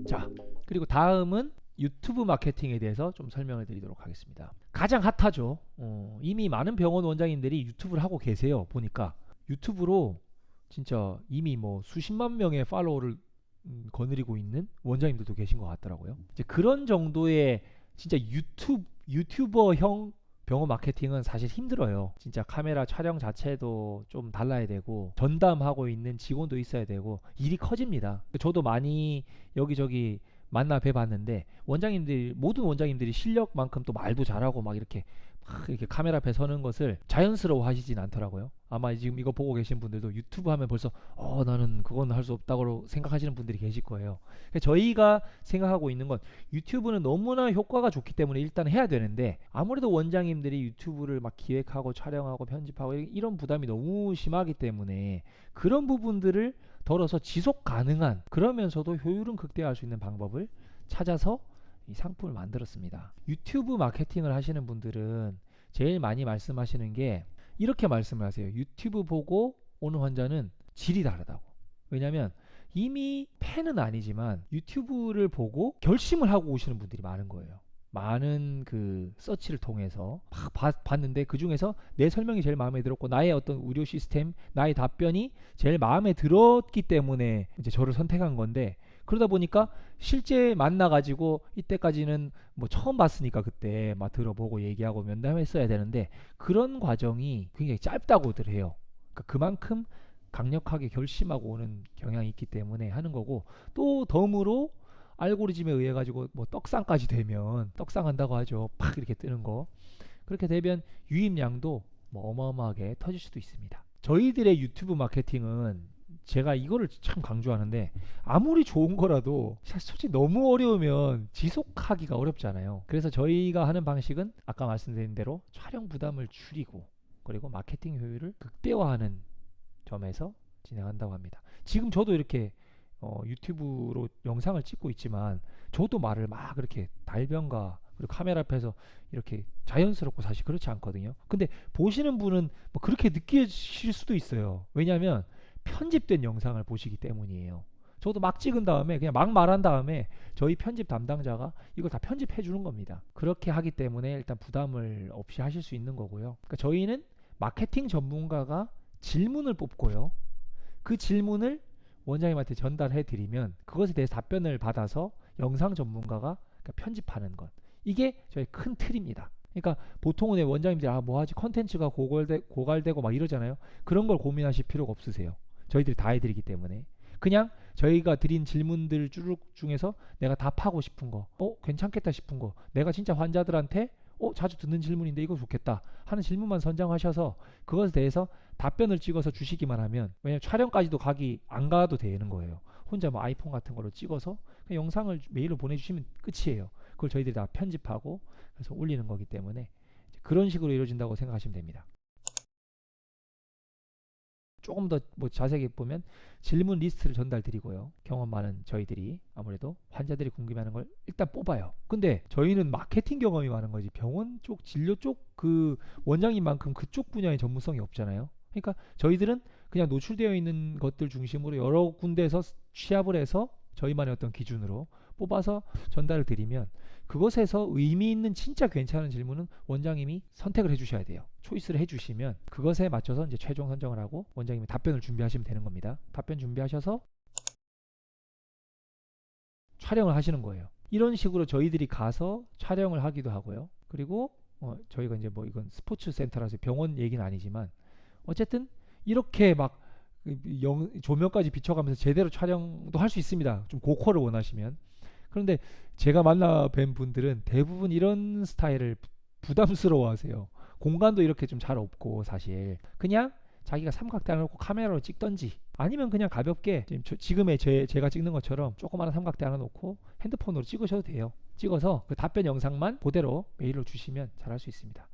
자, 그리고 다음은 유튜브 마케팅에 대해서 좀 설명을 드리도록 하겠습니다. 가장 핫하죠. 이미 많은 병원 원장님들이 유튜브를 하고 계세요. 보니까 유튜브로 진짜 이미 뭐 수십만 명의 팔로워를 거느리고 있는 원장님들도 계신 것 같더라고요. 이제 그런 정도의 진짜 유튜버형 병원 마케팅은 사실 힘들어요. 진짜 카메라 촬영 자체도 좀 달라야 되고 전담하고 있는 직원도 있어야 되고 일이 커집니다. 저도 많이 여기저기 만나 뵈봤는데 원장님들이 모든 원장님들이 실력만큼 또 말도 잘하고 막 이렇게 카메라 앞에 서는 것을 자연스러워 하시진 않더라고요. 아마 지금 이거 보고 계신 분들도 유튜브 하면 벌써 나는 그건 할 수 없다고 생각하시는 분들이 계실 거예요. 저희가 생각하고 있는 건 유튜브는 너무나 효과가 좋기 때문에 일단 해야 되는데 아무래도 원장님들이 유튜브를 막 기획하고 촬영하고 편집하고 이런 부담이 너무 심하기 때문에 그런 부분들을 덜어서 지속 가능한 그러면서도 효율은 극대화할 수 있는 방법을 찾아서 이 상품을 만들었습니다. 유튜브 마케팅을 하시는 분들은 제일 많이 말씀하시는 게 이렇게 말씀을 하세요. 유튜브 보고 오는 환자는 질이 다르다고. 왜냐면 이미 팬은 아니지만 유튜브를 보고 결심을 하고 오시는 분들이 많은 거예요. 많은 그 서치를 통해서 막 봤는데 그 중에서 내 설명이 제일 마음에 들었고 나의 어떤 의료 시스템, 나의 답변이 제일 마음에 들었기 때문에 이제 저를 선택한 건데 그러다 보니까 실제 만나가지고 이때까지는 뭐 처음 봤으니까 그때 막 들어보고 얘기하고 면담했어야 되는데 그런 과정이 굉장히 짧다고들 해요. 그러니까 그만큼 강력하게 결심하고 오는 경향이 있기 때문에 하는 거고 또 덤으로 알고리즘에 의해 가지고 뭐 떡상까지 되면 떡상한다고 하죠. 팍 이렇게 뜨는 거. 그렇게 되면 유입량도 뭐 어마어마하게 터질 수도 있습니다. 저희들의 유튜브 마케팅은 제가 이거를 참 강조하는데 아무리 좋은 거라도 사실 솔직히 너무 어려우면 지속하기가 어렵잖아요. 그래서 저희가 하는 방식은 아까 말씀드린 대로 촬영 부담을 줄이고 그리고 마케팅 효율을 극대화하는 점에서 진행한다고 합니다. 지금 저도 이렇게 유튜브로 영상을 찍고 있지만 저도 말을 막 그렇게 달변가 그리고 카메라 앞에서 이렇게 자연스럽고 사실 그렇지 않거든요. 근데 보시는 분은 뭐 그렇게 느끼실 수도 있어요. 왜냐하면 편집된 영상을 보시기 때문이에요. 저도 막 찍은 다음에 그냥 막 말한 다음에 저희 편집 담당자가 이걸 다 편집해 주는 겁니다. 그렇게 하기 때문에 일단 부담을 없이 하실 수 있는 거고요. 그러니까 저희는 마케팅 전문가가 질문을 뽑고요. 그 질문을 원장님한테 전달해 드리면 그것에 대해서 답변을 받아서 영상 전문가가 편집하는 것. 이게 저희 큰 틀입니다. 그러니까 보통은 원장님들이 뭐 하지 컨텐츠가 고갈되고 막 이러잖아요. 그런 걸 고민하실 필요가 없으세요. 저희들이 다 해드리기 때문에 그냥 저희가 드린 질문들 쭉 중에서 내가 답하고 싶은 거 괜찮겠다 싶은 거 내가 진짜 환자들한테 자주 듣는 질문인데 이거 좋겠다 하는 질문만 선정하셔서 그것에 대해서 답변을 찍어서 주시기만 하면 왜냐면 촬영까지도 안 가도 되는 거예요. 혼자 뭐 아이폰 같은 걸로 찍어서 그냥 영상을 메일로 보내주시면 끝이에요. 그걸 저희들이 다 편집하고 그래서 올리는 거기 때문에 그런 식으로 이루어진다고 생각하시면 됩니다. 조금 더 뭐 자세하게 보면 질문 리스트를 전달 드리고요. 경험 많은 저희들이 아무래도 환자들이 궁금해하는 걸 일단 뽑아요. 근데 저희는 마케팅 경험이 많은 거지 병원 쪽 진료 쪽 그 원장님만큼 그쪽 분야의 전문성이 없잖아요. 그러니까 저희들은 그냥 노출되어 있는 것들 중심으로 여러 군데에서 취합을 해서 저희만의 어떤 기준으로 뽑아서 전달을 드리면 그것에서 의미 있는 진짜 괜찮은 질문은 원장님이 선택을 해주셔야 돼요. 초이스를 해주시면 그것에 맞춰서 이제 최종 선정을 하고 원장님이 답변을 준비하시면 되는 겁니다. 답변 준비하셔서 촬영을 하시는 거예요. 이런 식으로 저희들이 가서 촬영을 하기도 하고요. 그리고 저희가 이제 뭐 이건 스포츠 센터라서 병원 얘기는 아니지만 어쨌든 이렇게 막 조명까지 비춰가면서 제대로 촬영도 할 수 있습니다. 좀 고퀄을 원하시면. 그런데 제가 만나 뵌 분들은 대부분 이런 스타일을 부담스러워 하세요. 공간도 이렇게 좀 잘 없고 사실 그냥 자기가 삼각대 하나 놓고 카메라로 찍던지 아니면 그냥 가볍게 지금의 제가 찍는 것처럼 조그마한 삼각대 하나 놓고 핸드폰으로 찍으셔도 돼요. 찍어서 그 답변 영상만 그대로 메일로 주시면 잘할 수 있습니다.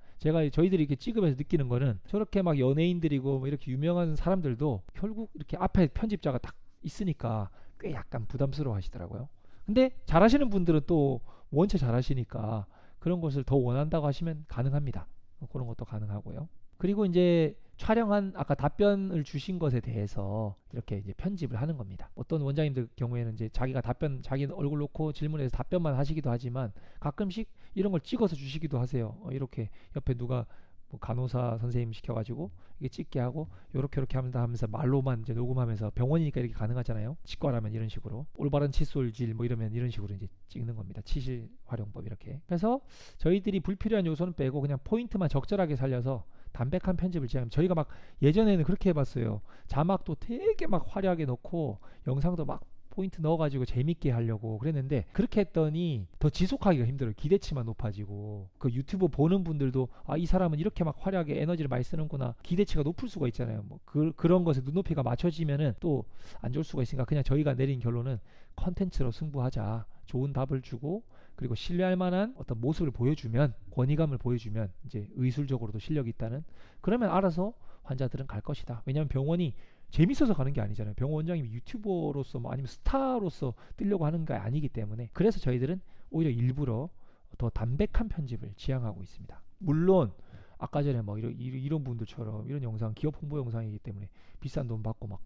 저희들이 이렇게 찍으면서 느끼는 거는 저렇게 막 연예인들이고 뭐 이렇게 유명한 사람들도 결국 이렇게 앞에 편집자가 딱 있으니까 꽤 약간 부담스러워 하시더라고요. 근데 잘하시는 분들은 또 원체 잘하시니까 그런 것을 더 원한다고 하시면 가능합니다. 그런 것도 가능하고요. 그리고 이제 촬영한 아까 답변을 주신 것에 대해서 이렇게 이제 편집을 하는 겁니다. 어떤 원장님들 경우에는 이제 자기가 답변 자기 얼굴 놓고 질문해서 답변만 하시기도 하지만 가끔씩 이런 걸 찍어서 주시기도 하세요. 이렇게 옆에 누가 뭐 간호사 선생님 시켜가지고 이게 찍게 하고 요렇게 합니다 하면서 말로만 이제 녹음하면서 병원이니까 이렇게 가능하잖아요. 치과라면 이런 식으로 올바른 칫솔질 뭐 이러면 이런 식으로 이제 찍는 겁니다. 치실 활용법 이렇게. 그래서 저희들이 불필요한 요소는 빼고 그냥 포인트만 적절하게 살려서 담백한 편집을 지향합니다. 저희가 막 예전에는 그렇게 해봤어요. 자막도 되게 막 화려하게 넣고 영상도 막 포인트 넣어가지고 재밌게 하려고 그랬는데 그렇게 했더니 더 지속하기가 힘들어요. 기대치만 높아지고 그 유튜브 보는 분들도 아, 이 사람은 이렇게 막 화려하게 에너지를 많이 쓰는구나, 기대치가 높을 수가 있잖아요. 뭐 그런 것에 눈높이가 맞춰지면은 또 안 좋을 수가 있으니까 그냥 저희가 내린 결론은 컨텐츠로 승부하자. 좋은 답을 주고 그리고 신뢰할 만한 어떤 모습을 보여주면, 권위감을 보여주면 이제 의술적으로도 실력이 있다는, 그러면 알아서 환자들은 갈 것이다. 왜냐하면 병원이 재밌어서 가는 게 아니잖아요. 병원 원장님이 유튜버로서 뭐 아니면 스타로서 뜨려고 하는 게 아니기 때문에, 그래서 저희들은 오히려 일부러 더 담백한 편집을 지향하고 있습니다. 물론 아까 전에 뭐 이런 분들처럼 이런 영상 기업 홍보 영상이기 때문에 비싼 돈 받고 막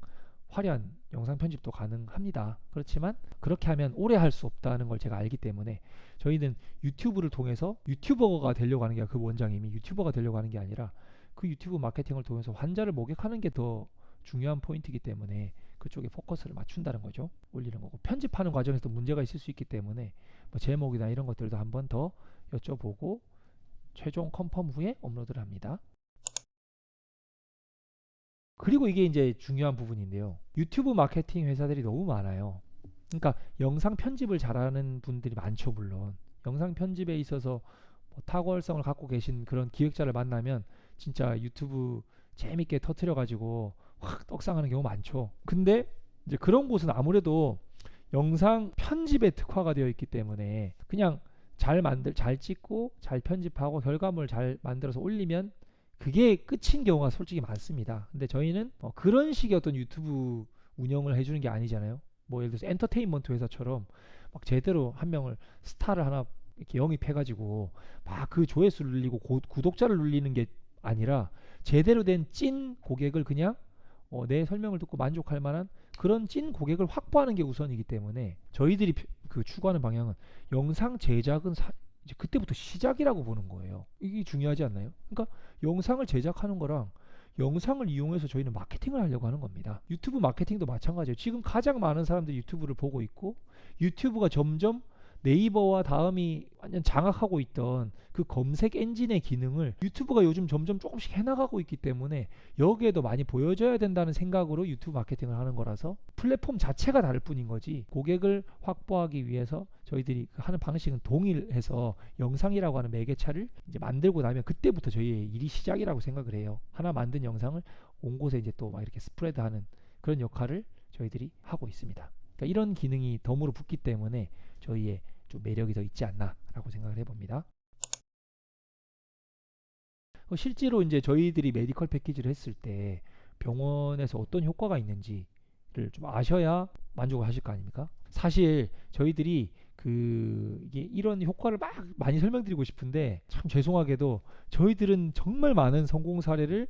화려한 영상 편집도 가능합니다. 그렇지만 그렇게 하면 오래 할 수 없다는 걸 제가 알기 때문에 저희는 유튜브를 통해서 유튜버가 되려고 하는 게, 그 원장님이 유튜버가 되려고 하는 게 아니라 그 유튜브 마케팅을 통해서 환자를 목격하는 게 더 중요한 포인트이기 때문에 그쪽에 포커스를 맞춘다는 거죠. 올리는 거고, 편집하는 과정에서도 문제가 있을 수 있기 때문에 뭐 제목이나 이런 것들도 한번 더 여쭤보고 최종 컨펌 후에 업로드를 합니다. 그리고 이게 이제 중요한 부분인데요. 유튜브 마케팅 회사들이 너무 많아요. 그러니까 영상 편집을 잘하는 분들이 많죠. 물론 영상 편집에 있어서 뭐 탁월성을 갖고 계신 그런 기획자를 만나면 진짜 유튜브 재밌게 터트려 가지고 확 떡상하는 경우 많죠. 근데 이제 그런 곳은 아무래도 영상 편집에 특화가 되어 있기 때문에 그냥 잘 찍고 잘 편집하고 결과물 잘 만들어서 올리면 그게 끝인 경우가 솔직히 많습니다. 근데 저희는 그런 식의 어떤 유튜브 운영을 해주는 게 아니잖아요. 뭐 예를 들어서 엔터테인먼트 회사처럼 막 제대로 한 명을, 스타를 하나 이렇게 영입해가지고 막 그 조회수를 늘리고 구독자를 늘리는 게 아니라 제대로 된 찐 고객을 그냥 내 설명을 듣고 만족할 만한 그런 찐 고객을 확보하는 게 우선이기 때문에 저희들이 그 추구하는 방향은 영상 제작은 이제 그때부터 시작이라고 보는 거예요. 이게 중요하지 않나요? 그러니까 영상을 제작하는 거랑 영상을 이용해서 저희는 마케팅을 하려고 하는 겁니다. 유튜브 마케팅도 마찬가지예요. 지금 가장 많은 사람들이 유튜브를 보고 있고 유튜브가 점점 네이버와 다음이 완전 장악하고 있던 그 검색 엔진의 기능을 유튜브가 요즘 점점 조금씩 해나가고 있기 때문에 여기에도 많이 보여줘야 된다는 생각으로 유튜브 마케팅을 하는 거라서 플랫폼 자체가 다를 뿐인 거지, 고객을 확보하기 위해서 저희들이 하는 방식은 동일해서 영상이라고 하는 매개차를 이제 만들고 나면 그때부터 저희의 일이 시작이라고 생각을 해요. 하나 만든 영상을 온 곳에 이제 또 막 이렇게 스프레드하는 그런 역할을 저희들이 하고 있습니다. 그러니까 이런 기능이 덤으로 붙기 때문에 저희의 좀 매력이 더 있지 않나라고 생각을 해봅니다. 실제로 이제 저희들이 메디컬 패키지를 했을 때 병원에서 어떤 효과가 있는지를 좀 아셔야 만족을 하실 거 아닙니까? 사실 저희들이 이게 이런 효과를 막 많이 설명드리고 싶은데 참 죄송하게도 저희들은 정말 많은 성공 사례를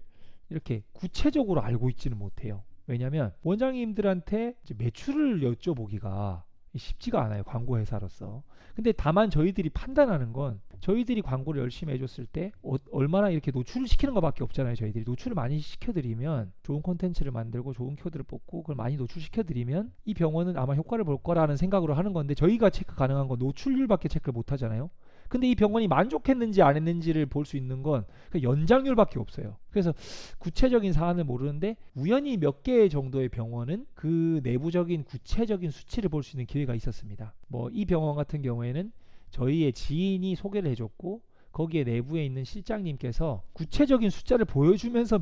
이렇게 구체적으로 알고 있지는 못해요. 왜냐하면 원장님들한테 이제 매출을 여쭤보기가 쉽지가 않아요, 광고 회사로서. 근데 다만 저희들이 판단하는 건 저희들이 광고를 열심히 해줬을 때 얼마나 이렇게 노출을 시키는 것밖에 없잖아요. 저희들이 노출을 많이 시켜드리면 좋은 콘텐츠를 만들고 좋은 키워드를 뽑고 그걸 많이 노출시켜드리면 이 병원은 아마 효과를 볼 거라는 생각으로 하는 건데, 저희가 체크 가능한 건 노출률밖에 체크를 못 하잖아요. 근데 이 병원이 만족했는지 안 했는지를 볼 수 있는 건 그 연장률밖에 없어요. 그래서 구체적인 사안을 모르는데 우연히 몇 개 정도의 병원은 그 내부적인 구체적인 수치를 볼 수 있는 기회가 있었습니다. 뭐 이 병원 같은 경우에는 저희의 지인이 소개를 해줬고 거기에 내부에 있는 실장님께서 구체적인 숫자를 보여주면서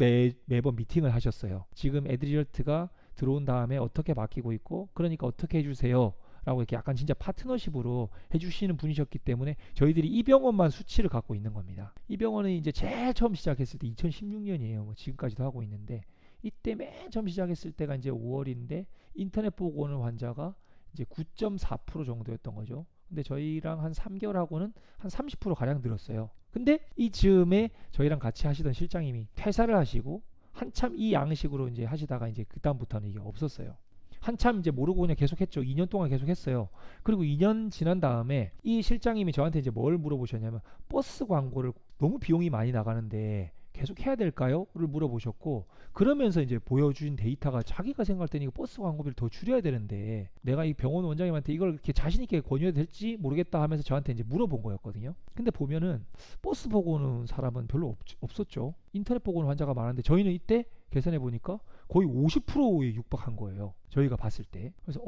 매번 미팅을 하셨어요. 지금 에드리얼트가 들어온 다음에 어떻게 바뀌고 있고 그러니까 어떻게 해주세요 라고 이렇게 약간 진짜 파트너십으로 해주시는 분이셨기 때문에 저희들이 이 병원만 수치를 갖고 있는 겁니다. 이 병원은 이제 제일 처음 시작했을 때 2016년이에요. 뭐 지금까지도 하고 있는데, 이때 맨 처음 시작했을 때가 이제 5월인데 인터넷 보고 오는 환자가 이제 9.4% 정도였던 거죠. 근데 저희랑 한 3개월 하고는 한 30% 가량 늘었어요. 근데 이 즈음에 저희랑 같이 하시던 실장님이 퇴사를 하시고 한참 이 양식으로 이제 하시다가 이제 그다음부터는 이게 없었어요. 한참 이제 모르고 그냥 계속했죠. 2년 동안 계속했어요. 그리고 2년 지난 다음에 이 실장님이 저한테 이제 뭘 물어보셨냐면 버스 광고를 너무 비용이 많이 나가는데 계속 해야 될까요?를 물어보셨고, 그러면서 이제 보여준 데이터가 자기가 생각할 때는 이거 버스 광고비를 더 줄여야 되는데 내가 이 병원 원장님한테 이걸 이렇게 자신 있게 권유해도 될지 모르겠다 하면서 저한테 이제 물어본 거였거든요. 근데 보면은 버스 보고 오는 사람은 별로 없었죠. 인터넷 보고 오는 환자가 많은데 저희는 이때 계산해 보니까 거의 50%에 육박한 거예요. 저희가 봤을 때. 그래서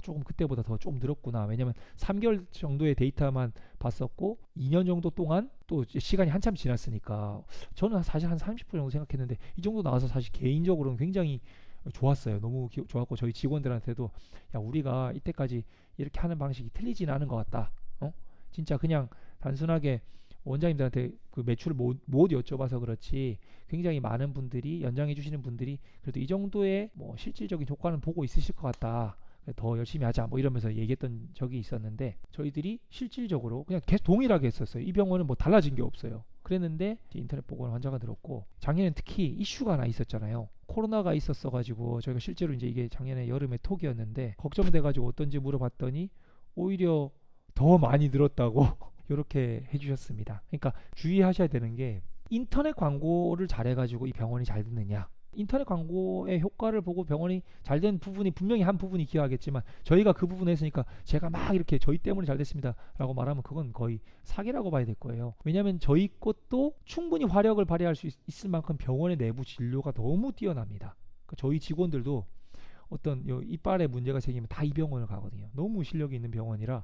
조금 그때보다 더 좀 늘었구나. 왜냐면 3개월 정도의 데이터만 봤었고 2년 정도 동안 또 시간이 한참 지났으니까 저는 사실 한 30% 정도 생각했는데 이 정도 나와서 사실 개인적으로는 굉장히 좋았어요. 너무 좋았고 저희 직원들한테도 야, 우리가 이때까지 이렇게 하는 방식이 틀리진 않은 것 같다. 진짜 그냥 단순하게 원장님들한테 그 매출을 못 여쭤봐서 그렇지 굉장히 많은 분들이 연장해 주시는 분들이 그래도 이 정도의 뭐 실질적인 효과는 보고 있으실 것 같다. 더 열심히 하자 뭐 이러면서 얘기했던 적이 있었는데 저희들이 실질적으로 그냥 계속 동일하게 했었어요. 이 병원은 뭐 달라진 게 없어요. 그랬는데 인터넷 보고 환자가 늘었고 작년엔 특히 이슈가 하나 있었잖아요. 코로나가 있었어 가지고 저희가 실제로 이제 이게 작년에 여름에 톡이었는데 걱정돼 가지고 어떤지 물어봤더니 오히려 더 많이 늘었다고 이렇게 해주셨습니다. 그러니까 주의하셔야 되는 게 인터넷 광고를 잘해가지고 이 병원이 잘 됐느냐, 인터넷 광고의 효과를 보고 병원이 잘 된 부분이 분명히 한 부분이 기여하겠지만 저희가 그 부분에 했으니까 제가 막 이렇게 저희 때문에 잘 됐습니다 라고 말하면 그건 거의 사기라고 봐야 될 거예요. 왜냐하면 저희 것도 충분히 화력을 발휘할 수 있을 만큼 병원의 내부 진료가 너무 뛰어납니다. 그러니까 저희 직원들도 어떤 이빨에 문제가 생기면 다 이 병원을 가거든요. 너무 실력이 있는 병원이라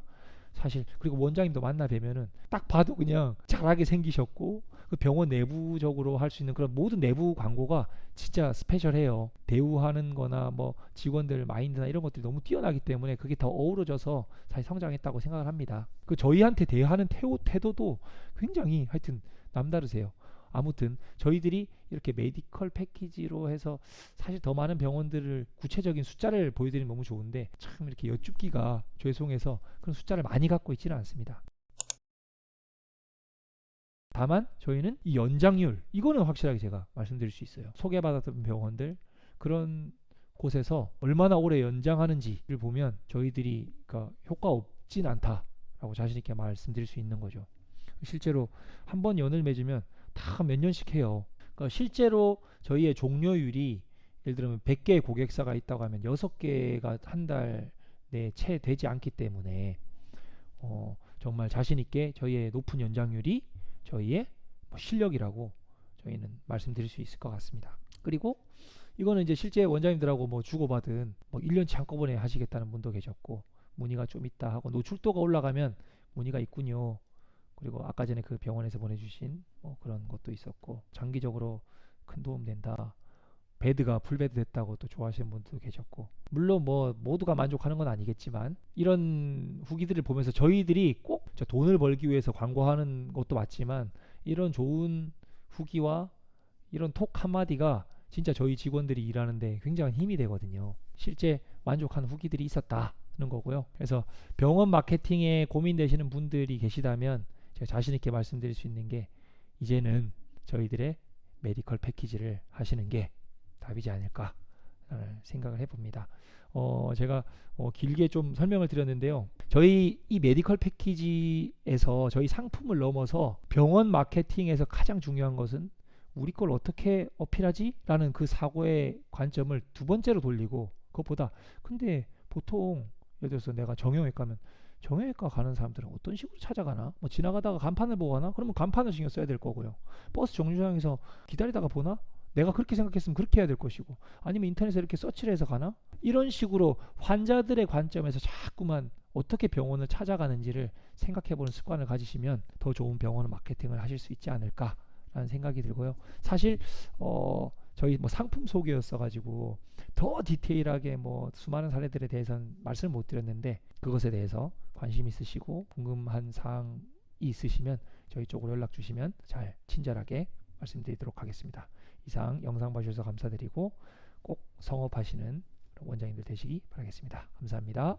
사실. 그리고 원장님도 만나 뵈면은 딱 봐도 그냥 잘하게 생기셨고 그 병원 내부적으로 할 수 있는 그런 모든 내부 광고가 진짜 스페셜해요. 대우하는 거나 뭐 직원들 마인드나 이런 것들이 너무 뛰어나기 때문에 그게 더 어우러져서 사실 성장했다고 생각을 합니다. 그 저희한테 대하는 태도도 굉장히 하여튼 남다르세요. 아무튼 저희들이 이렇게 메디컬 패키지로 해서 사실 더 많은 병원들을 구체적인 숫자를 보여드리면 너무 좋은데 참 이렇게 여쭙기가 죄송해서 그런 숫자를 많이 갖고 있지는 않습니다. 다만 저희는 이 연장률 이거는 확실하게 제가 말씀드릴 수 있어요. 소개받았던 병원들 그런 곳에서 얼마나 오래 연장하는지를 보면 저희들이 그러니까 효과 없진 않다라고 자신 있게 말씀드릴 수 있는 거죠. 실제로 한 번 연을 맺으면 다 몇 년씩 해요. 그러니까 실제로 저희의 종료율이 예를 들면 100개의 고객사가 있다고 하면 6개가 한 달 내에 채 되지 않기 때문에 정말 자신 있게 저희의 높은 연장률이 저희의 실력이라고 저희는 말씀드릴 수 있을 것 같습니다. 그리고 이거는 이제 실제 원장님들하고 뭐 주고받은 뭐 1년치 한꺼번에 하시겠다는 분도 계셨고 문의가 좀 있다 하고 노출도가 올라가면 문의가 있군요. 그리고 아까 전에 그 병원에서 보내주신 뭐 그런 것도 있었고 장기적으로 큰 도움 된다. 베드가 풀베드 됐다고 또 좋아하시는 분도 계셨고 물론 뭐 모두가 만족하는 건 아니겠지만 이런 후기들을 보면서 저희들이 꼭 돈을 벌기 위해서 광고하는 것도 맞지만 이런 좋은 후기와 이런 톡 한마디가 진짜 저희 직원들이 일하는데 굉장한 힘이 되거든요. 실제 만족한 후기들이 있었다는 거고요. 그래서 병원 마케팅에 고민되시는 분들이 계시다면 제가 자신 있게 말씀드릴 수 있는 게 이제는 저희들의 메디컬 패키지를 하시는 게 답이지 않을까 생각을 해봅니다. 제가 길게 좀 설명을 드렸는데요. 저희 이 메디컬 패키지에서 저희 상품을 넘어서 병원 마케팅에서 가장 중요한 것은 우리 걸 어떻게 어필하지? 라는 그 사고의 관점을 두 번째로 돌리고 그것보다 근데 보통 예를 들어서 내가 정형외과면 정형외과 가는 사람들은 어떤 식으로 찾아가나? 뭐 지나가다가 간판을 보고 가나? 그러면 간판을 신경 써야 될 거고요. 버스 정류장에서 기다리다가 보나? 내가 그렇게 생각했으면 그렇게 해야 될 것이고 아니면 인터넷에 이렇게 서치를 해서 가나? 이런 식으로 환자들의 관점에서 자꾸만 어떻게 병원을 찾아가는지를 생각해보는 습관을 가지시면 더 좋은 병원 마케팅을 하실 수 있지 않을까라는 생각이 들고요. 사실 저희 뭐 상품 소개였어 가지고 더 디테일하게 뭐 수많은 사례들에 대해서는 말씀을 못 드렸는데 그것에 대해서 관심 있으시고 궁금한 사항이 있으시면 저희 쪽으로 연락 주시면 잘 친절하게 말씀드리도록 하겠습니다. 이상 영상 봐주셔서 감사드리고 꼭 성업하시는 원장님들 되시기 바라겠습니다. 감사합니다.